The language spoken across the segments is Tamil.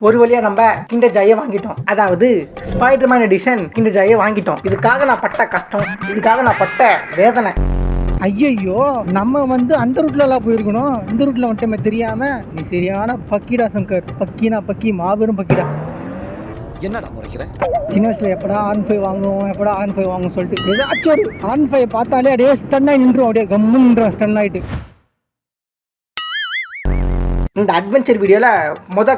ஒரு வழியா நம்ம கிண்டர் ஜாயை வாங்கிட்டோம். அதாவது ஸ்பைடர்மேன் எடிஷன் கிண்டர் ஜாயை வாங்கிட்டோம். இதுக்காக நான் பட்ட கஷ்டம், இதுக்காக நான் பட்ட வேதனை. ஐயோ, நம்ம அந்த ரூட்ல எல்லாம் போயிருக்கணும். இந்த ரூட்ல வந்துட்டமே தெரியாம. நீ சரியான பக்கிடா சங்கர். பக்கினா பக்கி, மாபெரும் பக்கிடா. என்னடா முறைக்கிற? சின்ன வயசுல எப்படா R5 வாங்குவோம், எப்படா R5 வாங்குவோம் சொல்லிட்டு ஏதாச்சும் ஒரு R5 பார்த்தாலே அப்படியே ஸ்டன் ஆகி நின்றும், அப்படியே கம்முன்னு ஸ்டன் ஆயிட்டு. இந்த அட்வென்ச்சர் வீடியோல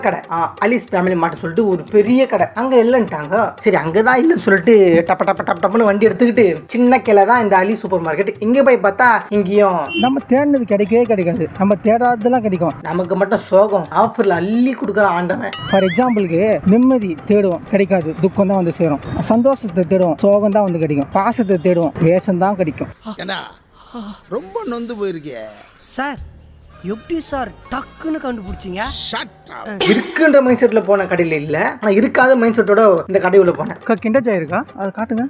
கடை அலிஸ் ஃபேமிலி மார்ட் சொல்லிட்டு ஒரு பெரிய கடை அங்க இல்லைன்ட்டாங்க. சரி அங்கதான் இல்லைன்னு சொல்லிட்டு டப்ப டப்ப டப் டப்புன்னு வண்டி எடுத்துக்கிட்டு சின்ன கிளை தான் இந்த அலி சூப்பர் மார்க்கெட். இங்க போய் பார்த்தா இங்கேயும் நம்ம தேடினது கிடைக்கவே கிடைக்காது. நம்ம தேடாததெல்லாம் கிடைக்கும். நமக்கு மட்டும் சோகம் ஆஃபர்ல அள்ளி கொடுக்குற ஆண்டவன். ஃபார் எக்ஸாம்பிளுக்கு நிம்மதி தேடுவோம், கிடைக்காது. துக்கம் தான் வந்து சேரும். சந்தோஷத்தை தேடுவோம், சோகம் தான் வந்து கிடைக்கும். பாசத்தை தேடுவோம், வேஷம் தான் கிடைக்கும். ரொம்ப நொந்து போயிருக்கே சார். எப்படி சார் டக்குன்னு கண்டுபிடிச்சிங்க? இருக்குன்ற மைண்ட் செட்ல போன கடையில இல்ல, ஆனா இருக்காத மைண்ட் செட்டோட இந்த கடையுள்ள போனேன். கிண்டர் ஜாய் இருக்கா? அதை காட்டுங்க.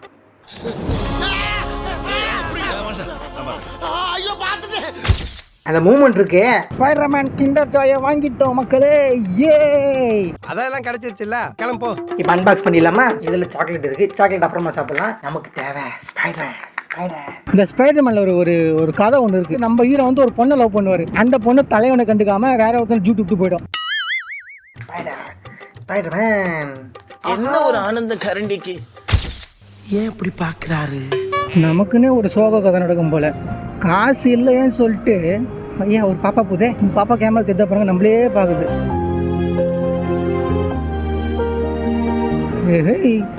அந்த மூமெண்ட் இருக்கே, ஸ்பைடர்மேன் கிண்டர் ஜாயை வாங்கிட்டோம் மக்களே. ஏ அதெல்லாம் கிடைச்சிருச்சுல்ல, கிளம்போ. இப்போ அன்பாக்ஸ் பண்ணிடலாமா? இதுல சாக்லேட் இருக்கு. சாக்லேட் அப்புறமா சாப்பிடலாம். நமக்கு தேவை ஸ்பைடர். இந்த ஸ்பைடர்மேன்ல ஒரு கதை ஒன்று இருக்கு. நம்ம ஹீரோ ஒரு பொண்ணை லவ் பண்ணுவாரு. அந்த பொண்ணு தலைவனை கண்டுக்காம வேற ஒருத்தர் ஜூட் விட்டு போயிடும். ஸ்பைடர்மேன் என்ன ஒரு ஆனந்தம் கரண்டிக்கு. ஏன் இப்படி பாக்குறாரு? நமக்குன்னே ஒரு சோக கதை நடக்கும் போல. காசு இல்லைன்னு சொல்லிட்டு ஐயா ஒரு பாப்பா போதே, பாப்பா கேமரா தெரிஞ்ச பாருங்க, நம்மளே பாக்குது.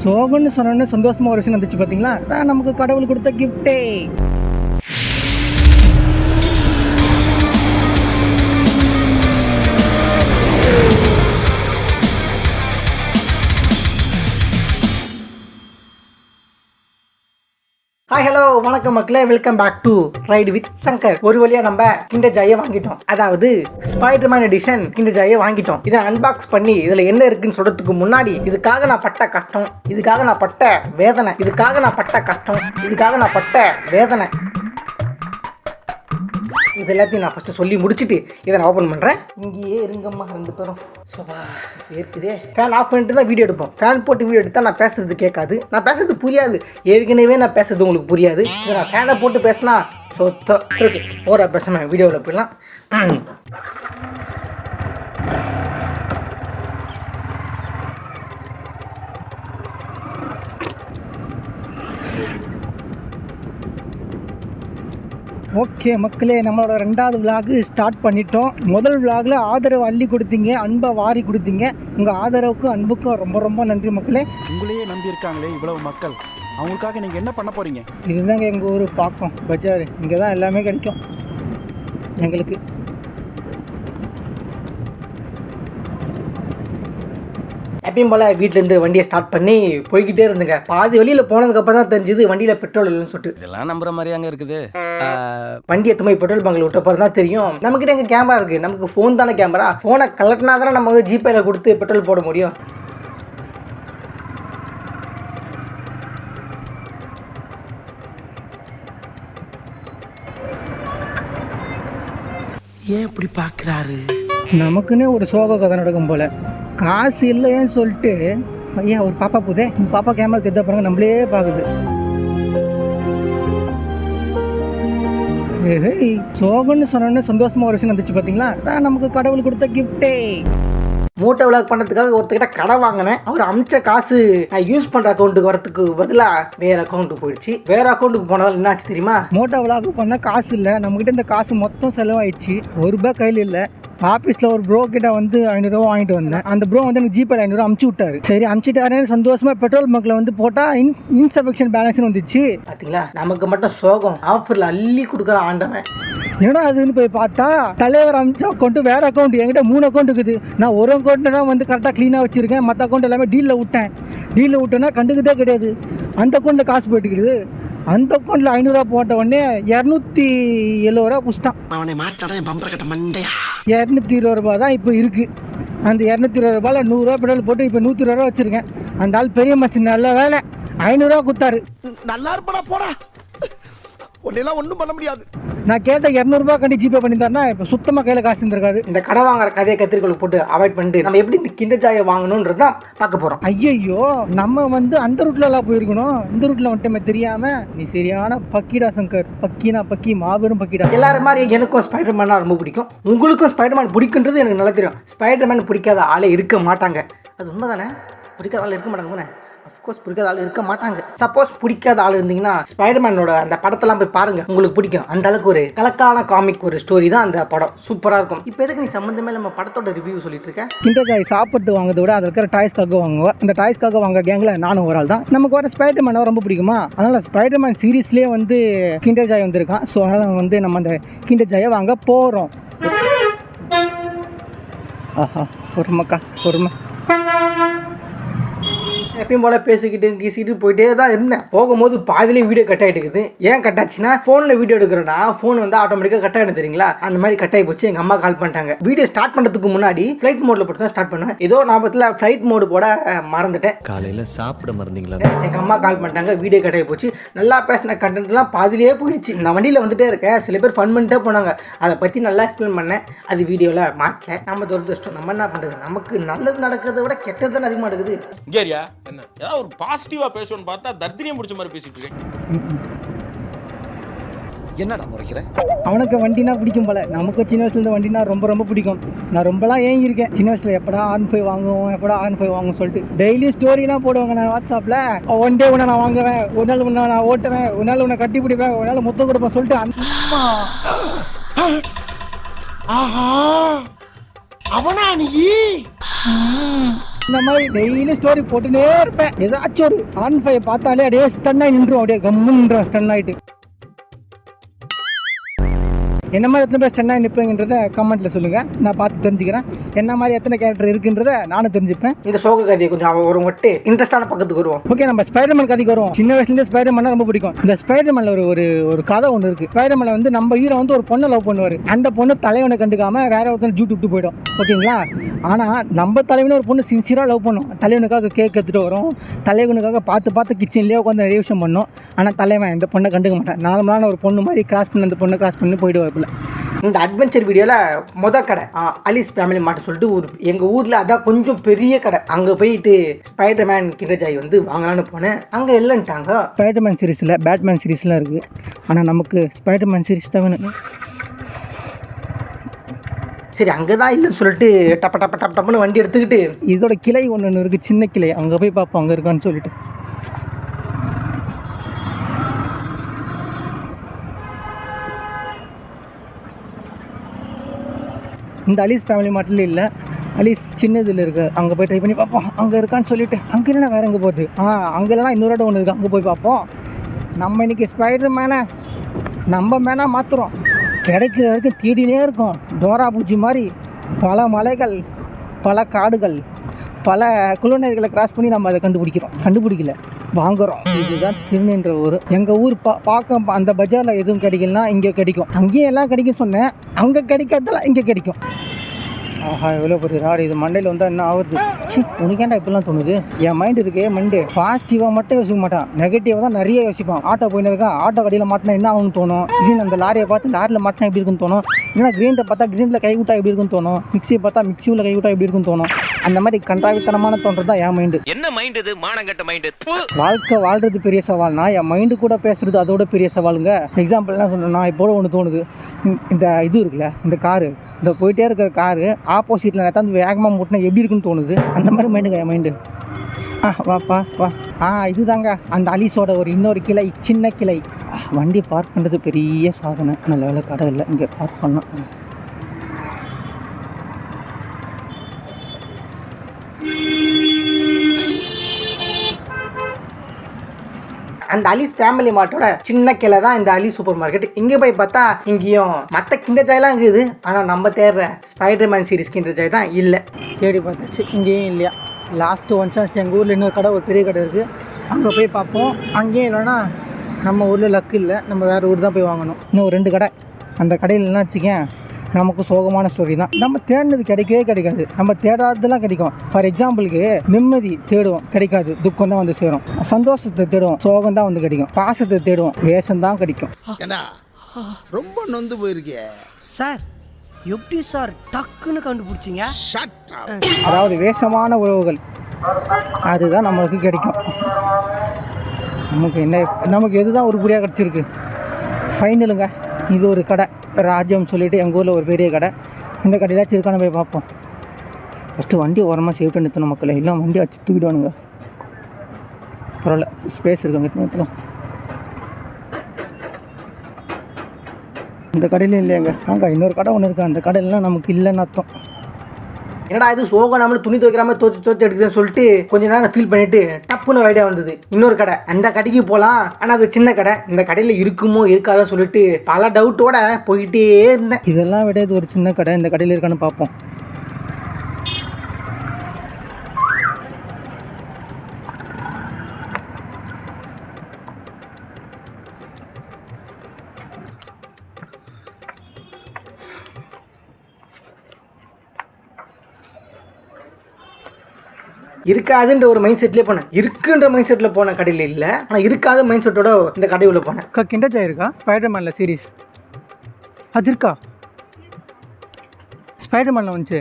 சோகன்னு சொன்ன சந்தோஷமா ஒரு விஷயம் வந்துச்சு பாத்தீங்களா? அதான் நமக்கு கடவுள் கொடுத்த கிஃப்டே. ஹாய் ஹலோ வணக்கம் மக்களே, welcome back to ride with Shankar. ஒரு வழியா நம்ம கிண்டர் ஜாயை வாங்கிட்டோம். அதாவது ஸ்பைடர்மேன் எடிஷன் கிண்டர் ஜாயை வாங்கிட்டோம். இதை அன்பாக்ஸ் பண்ணி இதுல என்ன இருக்குன்னு சொல்றதுக்கு முன்னாடி இதுக்காக நான் பட்ட கஷ்டம், இதுக்காக நான் பட்ட வேதனை, இதுக்காக நான் பட்ட கஷ்டம், இதுக்காக நான் பட்ட வேதனை, இது எல்லாத்தையும் நான் ஃபஸ்ட்டு சொல்லி முடிச்சுட்டு இதை நான் ஓப்பன் பண்ணுறேன். இங்கேயே இருங்கம்மா ரெண்டு பேரும். சோபா இருக்குதே. ஃபேன் ஆஃப் பண்ணிட்டு தான் வீடியோ எடுப்போம். ஃபேன் போட்டு வீடியோ எடுத்தால் நான் பேசுறது கேட்காது, நான் பேசுறது புரியாது. ஏற்கனவே நான் பேசுறது உங்களுக்கு புரியாது. இதை நான் ஃபேனை போட்டு பேசினா சொத்தம். ஓகே, ஓரா பேசாமல் வீடியோவில் போயிடலாம். ஓகே மக்களே, நம்மளோட 2வது விளாகு ஸ்டார்ட் பண்ணிட்டோம். முதல் விளாகில் ஆதரவு அள்ளி கொடுத்தீங்க, அன்பை வாரி கொடுத்தீங்க. உங்கள் ஆதரவுக்கும் அன்புக்கும் ரொம்ப ரொம்ப நன்றி மக்களே. உங்களையே நம்பி இருக்காங்களே இவ்வளவு மக்கள், அவங்களுக்காக நீங்கள் என்ன பண்ண போகிறீங்க? இதுதாங்க எங்கள் ஊர் பாக்கம் பஜார். இங்கே தான் எல்லாமே கிடைக்கும் எங்களுக்கு. எப்பயும் போல் வீட்டிலேருந்து வண்டியை ஸ்டார்ட் பண்ணி போய்கிட்டே இருந்துங்க. பாதி வழியில் போனதுக்கப்புறம் தான் தெரிஞ்சுது வண்டியில் பெட்ரோல் இல்லைன்னு சொல்லிட்டு. இதெல்லாம் நம்புற மாதிரியாங்க இருக்குது. வண்டி எடுத்து போய் பெட்ரோல் பங்கில் விட்டப்பறம் தான் தெரியும் நம்மக்கிட்ட எங்கள் கேமரா இருக்குது. நமக்கு ஃபோன் தானே கேமரா. ஃபோனை கலட்டினா தானே நம்ம ஜிபேயில் கொடுத்து பெட்ரோல் போட முடியும். ஏன் இப்படி பாக்குறாரு? நமக்குன்னே ஒரு சோக கதை நடக்கும் போல. காசு இல்லைன்னு சொல்லிட்டு ஐயா ஒரு பாப்பா போதே, பாப்பா கேமரா தெரிஞ்ச பாருங்க, நம்மளே பாக்குது. சோகன்னு சொன்ன சந்தோஷமா ஒரு விஷயம் வந்துச்சு பாத்தீங்களா? அதான் நமக்கு கடவுள் கொடுத்த கிஃப்டே. மூட்டை விளாக் பண்ணுறதுக்காக ஒருத்தர்கிட்ட கடை வாங்கினேன். அவர் அமிச்ச காசு நான் யூஸ் பண்ணுற அக்கௌண்ட்டுக்கு வரதுக்கு பதிலாக வேறு அக்கௌண்ட்டுக்கு போயிடுச்சு. வேறு அக்கௌண்ட்டுக்கு போனதால் என்னாச்சு தெரியுமா? மூட்டை விளாக் பண்ண காசு இல்லை நம்மகிட்ட. இந்த காசு மொத்தம் செலவாயிடுச்சு. ₹1 கையில் இல்லை. ஆஃபீஸில் ஒரு ப்ரோ கிட்ட 500 ரூபா வாங்கிட்டு வந்தேன். அந்த ப்ரோ எனக்கு ஜிபேல 500 ரூபா அமுச்சு விட்டாரு. சரி அமுச்சுட்டாருன்னு சந்தோஷமா பெட்ரோல் பங்க்ல போட்டால் இன்சஃபிஷியன்ட் பேலன்ஸ்னு வந்துச்சு. பார்த்தீங்களா, நமக்கு மட்டும் சோகம் ஆஃபரில் அள்ளி கொடுக்குற ஆண்டவன். ஏன்னா அதுன்னு போய் பார்த்தா தலைவர் அமிச்ச அக்கௌண்ட் வேற அக்கௌண்ட். என்கிட்ட 3 அக்கௌண்ட் இருக்குது. நான் ஒரு அக்கௌண்ட் தான் கரெக்டாக க்ளீனாக வச்சிருக்கேன். மற்ற அக்கௌண்ட் எல்லாமே டீலில் விட்டேன். டீலில் விட்டேன்னா கண்டுக்கிட்டே கிடையாது. அந்த அக்கௌண்ட்டில் காசு போயிட்டுக்குது. அந்த அக்கௌண்ட்டில் 500 ரூபா போட்ட உடனே 270 ரூபா புஷ்டான். அவனை மாட்டாடா என் பம்பர கட்ட மண்டையா. 220 ரூபா தான் இப்போ இருக்குது. அந்த 220 ரூபாயில் 100 ரூபா பெட்ரோல் போட்டு இப்போ 120 ரூபா வச்சுருக்கேன். அந்த ஆள் பெரிய மனுஷன், நல்ல வேலை 500 ரூபா கொடுத்தாரு. நல்லா இருப்படா போடா. உன்னெல்லாம் ஒண்ணும் பண்ண முடியாது. நான் கேட்ட 200 கண்டி ஜிபே பண்ணியிருந்தாருன்னா இப்போ சுத்தமாக கையில் காசு இருந்திருக்காது. இந்த கடை வாங்குற கதையை கத்திரிக்கோளுக்கு போட்டு அவாய்ட் பண்ணிட்டு நம்ம எப்படி இந்த கிண்டர் ஜாயை வாங்கணுன்றது தான் பார்க்க போகிறோம். ஐயோ நம்ம வந்து அந்த ரூட்லலாம் போயிருக்கணும், இந்த ரூட்டில் வந்துட்டு தெரியாமல். நீ சரியான பக்கிடா சங்கர், பக்கினா பக்கி, மாபெரும் பக்கிடா. எல்லாரும் மாதிரி எனக்கும் ஸ்பைடர்மேனா ரொம்ப பிடிக்கும், உங்களுக்கும் ஸ்பைடர்மேன் பிடிக்குன்றது எனக்கு நல்லா தெரியும். ஸ்பைடர்மேன் பிடிக்காத ஆளே இருக்க மாட்டாங்க, அது உண்மை தானே? பிடிக்காத ஆள் இருக்க மாட்டாங்க தானே? அஃப்கோர்ஸ் பிடிக்காத ஆள் இருக்க மாட்டாங்க. சப்போஸ் பிடிக்காத ஆள் இருந்தீங்கன்னா ஸ்பைடர்மேனோட அந்த படத்தெல்லாம் போய் பாருங்க, உங்களுக்கு பிடிக்கும். அந்த அளவுக்கு ஒரு கலக்கான காமிக் ஒரு ஸ்டோரி தான் அந்த படம், சூப்பராக இருக்கும். இப்போ எதுக்கு நீ சம்மந்தமே நம்ம படத்தோட ரிவ்யூ சொல்லிட்டு இருக்கேன்? கிண்டர் ஜாய் சாப்பிட்டு வாங்குறத விட அதில் இருக்கிற டாய்ஸ்க்காக வாங்குவோம். அந்த டாய்ஸ்க்காக வாங்குற கேங்கில் நானும் ஒரு ஆள் தான். நமக்கு வர ஸ்பைடர்மேனை ரொம்ப பிடிக்குமா, அதனால் ஸ்பைடர்மேன் சீரீஸ்லேயே வந்து கிண்டர் ஜாய் வந்திருக்கான். ஸோ அதனால் வந்து நம்ம அந்த கிண்டர் ஜாயை வாங்க போகிறோம். ஆஹா, பொறுமைக்கா பொறுமை. எப்பயும் போல பேசிக்கிட்டு கீசிக்கிட்டு போயிட்டே தான் இருந்தேன். போகும்போது பாதிலே வீடியோ கட் ஆகிட்டு இருக்குது. ஏன் கட் ஆச்சுன்னா, ஃபோனில் வீடியோ எடுக்கிறேன்னா ஃபோன் வந்து ஆட்டோமேட்டிக்காக கட் ஆகிடும் தெரியுங்களா? அந்த மாதிரி கட் ஆகி போச்சு. எங்கள் அம்மா கால் பண்ணிட்டாங்க. வீடியோ ஸ்டார்ட் பண்ணுறதுக்கு முன்னாடி ஃப்ளைட் மோடில் போட்டு தான் ஸ்டார்ட் பண்ணுவேன். ஏதோ ஞாபகத்தில் ஃப்ளைட் மோடு போட மறந்துட்டேன். காலையில் சாப்பிட மறந்தீங்களா? எங்கள் அம்மா கால் பண்ணிட்டாங்க, வீடியோ கட் ஆகி போச்சு. நல்லா பேசின கண்டென்ட்லாம் பாதிலே போயிடுச்சு. நான் வண்டியில் வந்துட்டே இருக்கேன், சில பேர் ஃபன் பண்ணிட்டே போனாங்க. அதை பற்றி நல்லா எக்ஸ்பிளைன் பண்ணேன். அது வீடியோவில் மாட்டல. நம்ம துரதிருஷ்டம். நம்ம என்ன பண்ணுறது? நமக்கு நல்லது நடக்கிறத விட கெட்டது தான் அதிகமாக நடக்குது. கேரியா என்ன ஏதாவது ஒரு பாசிட்டிவா பேசணும்னு பார்த்தா தர்தினியம் முடிச்ச மாதிரி பேசிட்டு இருக்கேன். என்னடா முறைக்கிற? அவனுக்கு வண்டினா பிடிக்கும் போல. நமக்கு சின்ன வயசுலேருந்து வண்டினா ரொம்ப ரொம்ப பிடிக்கும். நான் ரொம்பலாம் ஏன் இருக்கேன் சின்ன வயசில், எப்படா R5 வாங்குவோம், எப்படா R5 வாங்குவோம் சொல்லிட்டு டெய்லி ஸ்டோரிலாம் போடுவாங்க நான் வாட்ஸ்அப்பில். ஒன் டே உன்னை நான் வாங்குவேன், ஒரு நாள் உன்னை நான் ஓட்டுவேன், ஒரு நாள் உன்னை கட்டி பிடிப்பேன், ஒரு நாள் மொத்தம் கொடுப்பேன் சொல்லிட்டு. அம்மா அவனா நீ? இந்த மாதிரி டெய்லி ஸ்டோரி போட்டுனே இருப்பேன். ஏதாச்சும் ஒரு R5 பார்த்தாலே அப்படியே ஸ்டன் ஆகி நின்றும், அப்படியே கம்முன்னு ஸ்டன் ஆகிட்டு. என்ன மாதிரி எத்தனை பேர் ஸ்டன் ஆகி நிற்பீங்கன்றத கமெண்ட்டில் சொல்லுங்கள், நான் பார்த்து தெரிஞ்சுக்கிறேன். என்ன மாதிரி எத்தனை கேரக்டர் இருக்குன்றத நானும் தெரிஞ்சுப்பேன். இந்த சோக கதையை கொஞ்சம் ஒரு ஒட்டு இன்ட்ரெஸ்டான பக்கத்துக்கு வருவோம். ஓகே, நம்ம ஸ்பைடர்மேன் கதைக்கு வருவோம். சின்ன வயசுலேருந்து ஸ்பைடர்மேன் ரொம்ப பிடிக்கும். இந்த ஸ்பைடர்மேனில் ஒரு கதை ஒன்று இருக்குது. ஸ்பைடர்மேனில் வந்து நம்ம ஹீரோ வந்து ஒரு பொண்ணை லவ் பண்ணுவார். அந்த பொண்ணு தலைவனை கண்டுக்காமல் வேற ஒருத்தனை ஜூட்டு விட்டு போயிடும். ஓகேங்களா? ஆனால் நம்ம தலைவனை ஒரு பொண்ணு சின்சியராக லவ் பண்ணும். தலைவனுக்காக கேக் எடுத்துகிட்டு வரும், தலைவனுக்காக பார்த்து கிச்சன்லேயே உட்காந்து நிறைய விஷயம் பண்ணும். ஆனால் தலைவன் இந்த பொண்ணை கண்டுக்க மாட்டான். நார்மலான ஒரு பொண்ணு மாதிரி கிராஸ் பண்ணி அந்த பொண்ணை கிராஸ் பண்ணி போயிடுவார். இந்த அட்வென்ச்சர் வீடியோவில் மொதல் கடை அலிஸ் ஃபேமிலி மார்ட் சொல்லிட்டு ஒரு எங்கள் ஊரில் அதான் கொஞ்சம் பெரிய கடை. அங்கே போயிட்டு ஸ்பைடர்மேன் கிண்டர் ஜாய் வந்து வாங்கலான்னு போனேன். அங்கே இல்லைன்ட்டாங்க. ஸ்பைடர்மேன் சீரீஸில் பேட்மேன் சீரீஸ்லாம் இருக்குது, ஆனால் நமக்கு ஸ்பைடர்மேன் சீரீஸ் தான் வேணும். சரி, அங்கே தான் இல்லைன்னு சொல்லிட்டு டப்புன்னு வண்டி எடுத்துக்கிட்டு இதோட கிளை ஒன்று இருக்குது, சின்ன கிளை. அங்கே போய் பார்ப்போம் அங்கே இருக்கான்னு சொல்லிட்டு. இந்த அலிஸ் ஃபேமிலி மார்ட்டில் இல்லை, அலிஸ் சின்னதில் இருக்குது. அங்கே போய் ட்ரை பண்ணி பார்ப்போம் அங்கே இருக்கான்னு சொல்லிட்டு. அங்கே இல்லைனா வேறு எங்கே போகுது? அங்கே இல்லைனா இன்னொரு இடம் ஒன்று இருக்குது, அங்கே போய் பார்ப்போம். நம்ம இன்றைக்கி ஸ்பைடர் மேனை நம்ம மேனாக மாற்றுறோம். கிடைக்கிற வரைக்கும் தேடினே இருக்கும். டோரா பூச்சி மாதிரி பல மலைகள், பல காடுகள், பல குழுநர்களை கிராஸ் பண்ணி நம்ம அதை கண்டுபிடிக்கல, வாங்குகிறோம். இதுதான் திருநென்ற ஊர். எங்கள் ஊர் பார்க்க அந்த பஜாரில் எதுவும் கிடைக்கலனா இங்கே கிடைக்கும். அங்கேயும் எல்லாம் கிடைக்கும் சொன்னேன், அங்கே கிடைக்காதெல்லாம் இங்கே கிடைக்கும். ஆஹா, எவ்வளோ பெரிய ராடு. இது மண்டையில் வந்தால் என்ன ஆகுது? உனக்கேண்டா இப்படிலாம் தோணுது? என் மைண்ட் இருக்கே மைண்டு பாசிட்டிவாக மட்டும் யோசிக்க மாட்டான், நெகட்டிவாக தான் நிறைய யோசிப்பான். ஆட்டோ போயின்னு இருக்கான், ஆட்டோ கடையில் மாட்டினா என்ன ஆகும்னு தோணும். கிரீன் அந்த லாரியை பார்த்து லாரியில் மாட்டினா எப்படி இருக்குன்னு தோணும். இல்லைனா கிரீனில் பார்த்தா கிரீனில் கை விட்டா எப்படி இருக்குன்னு தோணும். மிக்சியை பார்த்தா மிக்சியில் கை விட்டா எப்படி இருக்குன்னு தோணும். அந்த மாதிரி கன்றாவித்தனமான தோன்றது தான் என் மைண்டு. என்ன மைண்ட் இது? மானங்கட்ட மைண்ட். வாழ்க்கை வாழ்றது பெரிய சவால்னா என் மைண்டு கூட பேசுறது அதோட பெரிய சவாலுங்க. எக்ஸாம்பிள் என்ன சொன்னேன்னா, இப்போ ஒன்று தோணுது. இந்த இது இருக்குல்ல, இந்த காரு, இந்த போயிட்டே இருக்கிற காரு ஆப்போசிட்டில் நேற்று வேகமாக மூட்டினா எப்படி இருக்குன்னு தோணுது. அந்த மாதிரி மைண்டுங்க என் மைண்டு. வாப்பா வா. இதுதாங்க அந்த அலிஸோட இன்னொரு கிளை, சின்ன கிளை. வண்டி பார்க் பண்ணுறது பெரிய சாதனை. நல்ல வேலை கடை இல்லை, இங்கே பார்க் பண்ணோம். அந்த அலிஸ் ஃபேமிலி மார்ட்டோட சின்ன கிளை தான் இந்த அலிஸ் சூப்பர் மார்க்கெட். இங்கே போய் பார்த்தா இங்கேயும் மற்ற கிண்டர் ஜாய்லாம் இருக்குது, ஆனால் நம்ம தேடுற ஸ்பைடர்மேன் சீரிஸ் கிண்டர் ஜாய் தான் இல்லை. தேடி பார்த்தாச்சு, இங்கேயும் இல்லையா. லாஸ்ட்டு ஒன் சான்ஸ் எங்கள் ஊரில் இன்னொரு கடை, ஒரு பெரிய கடை இருக்குது, அங்கே போய் பார்ப்போம். அங்கேயும் இல்லைன்னா நம்ம ஊரில் லக்கு இல்லை, நம்ம வேறு ஊர் தான் போய் வாங்கணும். இன்னும் ஒரு 2 கடை. அந்த கடையிலலாம் வச்சுக்கேன் நமக்கு சோகமான ஸ்டோரி தான். நம்ம தேடினது கிடைக்கவே கிடைக்காது, நம்ம தேடாததெல்லாம் கிடைக்கும். ஃபார் எக்ஸாம்பிளுக்கு நிம்மதி தேடுவோம், கிடைக்காது, துக்கம் தான் வந்து சேரும். சந்தோஷத்தை தேடுவோம், சோகம் தான் வந்து கிடைக்கும். பாசத்தை தேடுவோம், வேஷம் தான் கிடைக்கும். ஏண்டா ரொம்ப நொந்து போயிருக்கே. சார் எப்படி சார் டக்குன்னு கண்டுபிடிச்சிங்க? அதாவது வேஷமான உறவுகள் அதுதான் நம்மளுக்கு கிடைக்கும். நமக்கு எதுதான் உருப்படியாக கிடச்சிருக்கு? ஃபைனலுங்க, இது ஒரு கடை ராஜ்யம் சொல்லிட்டு எங்கள் ஊரில் ஒரு பெரிய கடை. இந்த கடையிலாச்சும் இருக்கான்னு போய் பார்ப்போம். ஃபஸ்ட்டு வண்டி ஓரமாக சேஃப்டாக நிறுத்தணும் மக்களே, இல்லை வண்டி வச்சு தூக்கிடுவானுங்க. பரவாயில்ல, ஸ்பேஸ் இருக்குங்க நிறுத்தணும். இந்த கடையில இல்லையாங்க, அங்கே இன்னொரு கடை ஒன்று இருக்கு. அந்த கடையிலாம் நமக்கு இல்லைன்னு அர்த்தம். என்னடா இது சோகம் நம்மள துணி துவைக்கிறாம தோச்சு எடுக்குதுன்னு சொல்லிட்டு கொஞ்ச நேரம் ஃபீல் பண்ணிட்டு டப்புன்னு ஒரு ஐடியா வந்தது. இன்னொரு கடை, அந்த கடைக்கு போகலாம். ஆனால் அது சின்ன கடை, இந்த கடையில் இருக்குமோ இருக்காதுன்னு சொல்லிட்டு பல டவுட்டோட போயிட்டே இருந்தேன். இதெல்லாம் விட இது ஒரு சின்ன கடை, இந்த கடையில் இருக்கான்னு பார்ப்போம். இருக்காதுன்ற ஒரு மைண்ட் செட்லேயே போனேன், இருக்குன்ற மைண்ட் செட்டில் போன கடையில் இல்லை, ஆனால் இருக்காத மைண்ட் செட்டோட இந்த கடை உள்ள போனேன். கிண்டர் ஜாய் இருக்கா? ஸ்பைடர்மேனில் சீரீஸ் அது இருக்கா? ஸ்பைடர்மேனில் வந்துச்சு,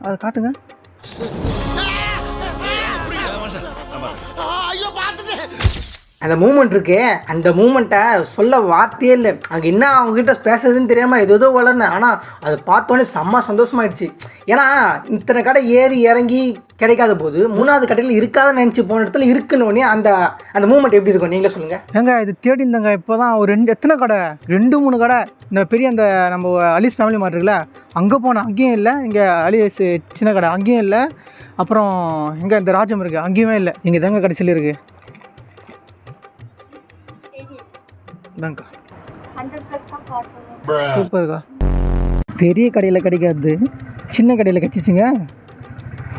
அதை காட்டுங்க. அந்த மூமெண்ட் இருக்கே, அந்த மூமெண்ட்டை சொல்ல வார்த்தையே இல்லை. அங்கே என்ன அவங்ககிட்ட பேசுறதுன்னு தெரியாமல் ஏதோ வளர்னேன். ஆனால் அதை பார்த்தோன்னே செம்ம சந்தோஷமாயிடுச்சு. ஏன்னா இத்தனை கடை ஏறி இறங்கி கிடைக்காத போது மூணாவது கடையில் இருக்காதுன்னு நினச்சி போன இடத்துல இருக்குன்னு அந்த அந்த மூமெண்ட் எப்படி இருக்கும் நீங்களே சொல்லுங்கள். ஏங்க இது தேடி இருந்தங்க, இப்போ தான் ஒரு எத்தனை கடை, 2-3 கடை. இந்த பெரிய அந்த நம்ம அலிஸ் ஃபேமிலி மார்ட் இருக்குல்ல, அங்கே போனேன், அங்கேயும் இல்லை. இங்கே அலிஸ் சின்ன கடை, அங்கேயும் இல்லை. அப்புறம் இங்கே இந்த ராஜம் இருக்குது, அங்கேயுமே இல்லை. இங்கே தாங்க கடைசியில் இருக்குது. தாங்க்கா சூப்பர்க்கா. பெரிய கடையில் கிடைக்காது, சின்ன கடையில் கிடச்சிச்சிங்க.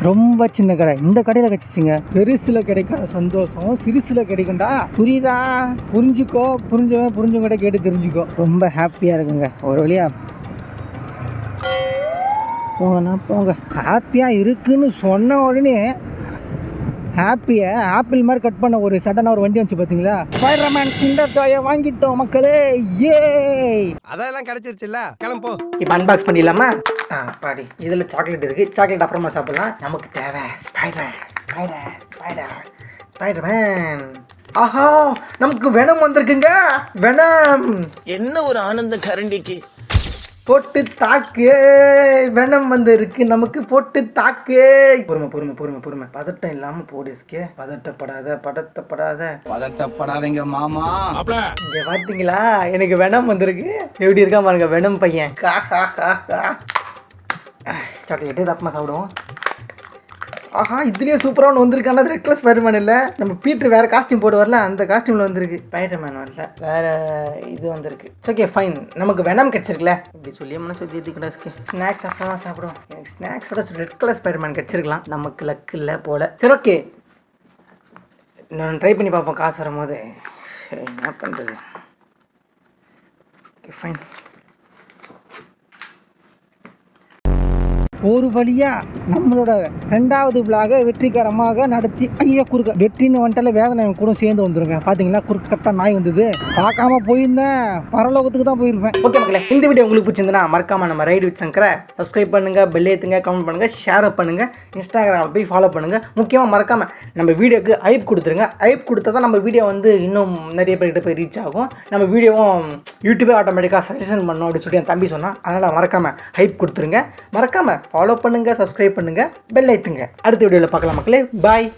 ரொம்ப சின்ன கடை, இந்த கடையில் கிடச்சிச்சிங்க. பெருசில் கிடைக்காத சந்தோஷம் சிறுசில் கிடைக்கும்டா. புரியுதா? புரிஞ்சுக்கோ, புரிஞ்சவங்க கேட்டு தெரிஞ்சுக்கோ. ரொம்ப ஹாப்பியாக இருக்குங்க. ஒரு வழியாக போங்க. ஹாப்பியாக இருக்குன்னு சொன்ன உடனே ஹாப்பியை ஆப்பிள் மாதிரி கட் பண்ண ஒரு சடனாக ஒரு வண்டி வந்துச்சு பார்த்தீங்களா? ஸ்பைடர்மேன் கிண்டர் ஜாயை வாங்கிட்டோம் மக்களே, ஏ! அதெல்லாம் கிடைச்சிருச்சுல்ல, கிளம்போ. இப்போ அன்பாக்ஸ் பண்ணிடலாமா? பாடி இதில் சாக்லேட் இருக்குது, சாக்லேட் அப்புறமா சாப்பிடலாம். நமக்கு தேவை ஸ்பைடர்மேன். ஆஹா, நமக்கு வெனம் வந்திருக்குங்க. வெனம் என்ன ஒரு ஆனந்தம் கரண்டிக்கு. போட்டு தாக்கு, வெனம் வந்து இருக்கு நமக்கு, போட்டு தாக்கு. பொறுமை, பதட்டம் இல்லாம போடு. பதட்டப்படாதீங்க மாமா. இங்க பாத்தீங்களா, எனக்கு வெனம் வந்திருக்கு. எப்படி இருக்கா பாருங்க வெனம் பையன். சாக்லேட்டு தப்பமா சாப்பிடுவோம். ஆஹா, இதுலேயே சூப்பராக ஒன்று வந்திருக்கான. அது ரெட் கலர் ஸ்பைடர்மேன் இல்லை, நம்ம பீட்ரு வேறு காஸ்டியூம் போட்டு வரல, அந்த காஸ்டியூமில் வந்திருக்கு. ஸ்பைடர்மேன் வரல, வேறு இது வந்திருக்கு. ஓகே ஃபைன், நமக்கு வெனம் கிடச்சிருக்குல்ல. இப்படி சொல்லி மனசு கூட ஸ்நாக்ஸ் அப்புறமா சாப்பிடுவோம். எனக்கு ஸ்நாக்ஸோட ரெட் கலர் ஸ்பைடர்மேன் கிடச்சிருக்கலாம், நமக்கு லக்கு இல்லை போல். சரி ஓகே, நான் ட்ரை பண்ணி பார்ப்போம் காசு வரும்போது. சரி என்ன பண்ணுறது. Okay fine. ஒரு வழியாக நம்மளோட 2வது விளாகை வெற்றிகரமாக நடத்தி வெற்றின்னு வந்துட்டால வேதனை கூட சேர்ந்து வந்துருங்க. பார்த்தீங்களா, குறுக்கட்டா நாய் வந்தது. பார்க்காம போயிருந்தேன், பரலோகத்துக்கு தான் போயிருப்பேன். ஓகே மக்களே, இந்த வீடியோ உங்களுக்கு பிடிச்சிருந்தா மறக்காம நம்ம ரைடு வித் சங்கரை சப்ஸ்கிரைப் பண்ணுங்க, பெல் ஏற்றுங்க, கமெண்ட் பண்ணுங்க, ஷேர் பண்ணுங்க, இன்ஸ்டாகிராமில் போய் ஃபாலோ பண்ணுங்க. முக்கியமாக மறக்காம நம்ம வீடியோக்கு ஹைப் கொடுத்துருங்க. ஹைப் கொடுத்தா தான் நம்ம வீடியோ வந்து இன்னும் நிறைய பேர்கிட்ட போய் ரீச் ஆகும். நம்ம வீடியோவும் யூடியூபே ஆட்டோமேட்டிக்காக சஜஷன் பண்ணணும் அப்படின்னு சொல்லி என் தம்பி சொன்னான். அதனால் மறக்காம ஹைப் கொடுத்துருங்க. மறக்காம ஃபாலோ பண்ணுங்க, சப்ஸ்கிரைப் பண்ணுங்க, பெல் ஐத்துங்க. அடுத்த வீடியோவில் பார்க்கலாம் மக்களே. பாய்.